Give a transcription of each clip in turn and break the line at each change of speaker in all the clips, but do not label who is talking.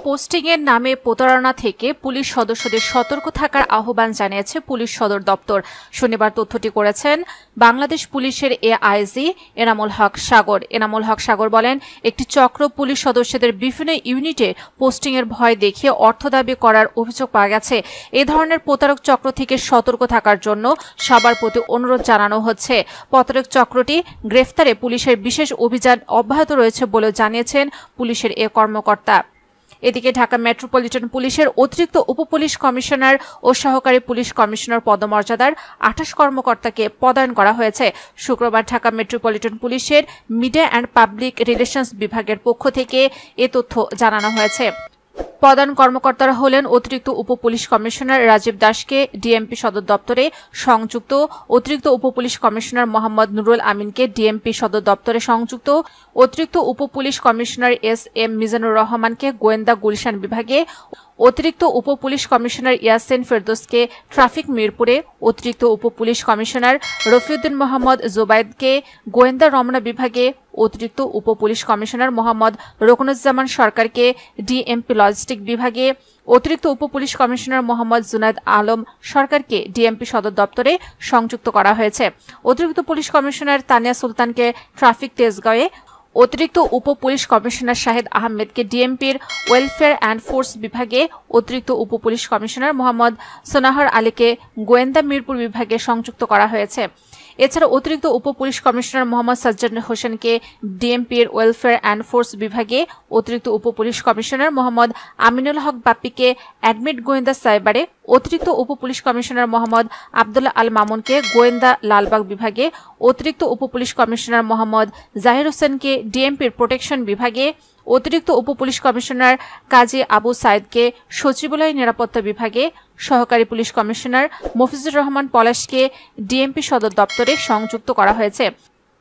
পোস্টিংয়ের নামে প্রতারণা থেকে পুলিশ সদস্যদের সতর্ক থাকার আহ্বান জানিয়েছে পুলিশ সদর দপ্তর। শনিবার তথ্যটি করেছেন বাংলাদেশ পুলিশের এআইজি এনামুল হক সাগর। এনামুল হক সাগর বলেন, একটি চক্র পুলিশ সদস্যদের বিভিন্ন ইউনিটে পোস্টিংয়ের ভয় দেখিয়ে অর্থ দাবি করার অভিযোগ পাওয়া গেছে। এই ধরনের প্রতারক চক্র থেকে সতর্ক থাকার জন্য সবার প্রতি অনুরোধ জানানো হচ্ছে। প্রতারক চক্রটি গ্রেফতারে পুলিশের বিশেষ অভিযান অব্যাহত রয়েছে বলে জানিয়েছেন পুলিশের এ কর্মকর্তা। এদিকে ঢাকা মেট্রোপলিটন পুলিশের অতিরিক্ত উপপুলিশ কমিশনার ও সহকারী পুলিশ কমিশনার পদমর্যাদার 28 কর্মকর্তাকে পদায়ন করা হয়েছে। শুক্রবার ঢাকা মেট্রোপলিটন পুলিশের মিডিয়া অ্যান্ড পাবলিক রিলেশনস বিভাগের পক্ষ থেকে এ তথ্য জানানো হয়েছে। প্রধান কর্মকর্তারা হলেন অতিরিক্ত উপপুলিশ কমিশনার রাজীব দাসকে ডিএমপি সদর দপ্তরে সংযুক্ত, অতিরিক্ত উপপুলিশ কমিশনার মোহাম্মদ নুরুল আমিনকে ডিএমপি সদর দপ্তরে সংযুক্ত, অতিরিক্ত উপপুলিশ কমিশনার এস.এম. মিজানুর রহমানকে গোয়েন্দা গুলশান বিভাগে, অতিরিক্ত উপপুলিশ কমিশনার ইয়াসিন ফেরদৌসকে ট্রাফিক মিরপুরে, অতিরিক্ত উপপুলিশ কমিশনার রফিউদ্দিন মোহাম্মদ জোবায়েদকে গোয়েন্দা রমনা বিভাগে, অতিরিক্ত উপপুলিশ কমিশনার মোহাম্মদ রুকনুজ্জামান সরকারকে ডিএমপি লজিস্টিক বিভাগে, অতিরিক্ত উপপুলিশ কমিশনার মোহাম্মদ জুনায়েদ আলম সরকারকে ডিএমপি সদর দপ্তরে সংযুক্ত করা হয়েছে। অতিরিক্ত পুলিশ কমিশনার তানিয়া সুলতানকে ট্রাফিক তেজগাঁওয়ে, অতিরিক্ত উপপুলিশ কমিশনার শাহিদ আহমেদকে ডিএমপির ওয়েলফেয়ার অ্যান্ড ফোর্স বিভাগে, অতিরিক্ত উপপুলিশ কমিশনার মোহাম্মদ সোনাহার আলীকে গোয়েন্দা মিরপুর বিভাগে সংযুক্ত করা হয়েছে। এছাড়া অতিরিক্ত উপপুলিশ কমিশনার মোহাম্মদ সাজ্জাদ হোসেনকে ডিএমপির ওয়েলফেয়ার অ্যান্ড ফোর্স বিভাগে, অতিরিক্ত উপপুলিশ কমিশনার মোহাম্মদ আমিনুল হক বাপ্পিকে অ্যাডমিট গোয়েন্দা সাইবারে, অতিরিক্ত উপপুলিশ কমিশনার মোহাম্মদ আবদুল্লাহ আল মামুনকে গোয়েন্দা লালবাগ বিভাগে, অতিরিক্ত উপপুলিশ কমিশনার মোহাম্মদ জাহির হোসেনকে ডিএমপির প্রোটেকশন বিভাগে, অতিরিক্ত উপপুলিশ কমিশনার কাজী আবু সাইদকে সচিবালয় নিরাপত্তা বিভাগে, সহকারী পুলিশ কমিশনার মফিজুর রহমান পলাশকে ডিএমপি সদর দপ্তরে সংযুক্ত করা হয়েছে।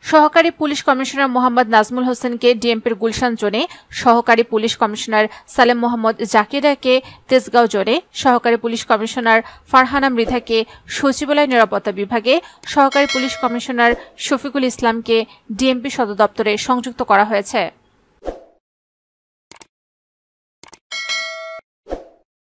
সহকারী পুলিশ কমিশনার মোহাম্মদ নাজমুল হোসেনকে ডিএমপির গুলশান জোনে, সহকারী পুলিশ কমিশনার সালেম মোহাম্মদ জাকিরাকে তেজগাঁও জোনে, সহকারী পুলিশ কমিশনার ফারহানা মৃধাকে সচিবালয় নিরাপত্তা বিভাগে, সহকারী পুলিশ কমিশনার শফিকুল ইসলামকে ডিএমপি সদর দপ্তরে সংযুক্ত করা হয়েছে।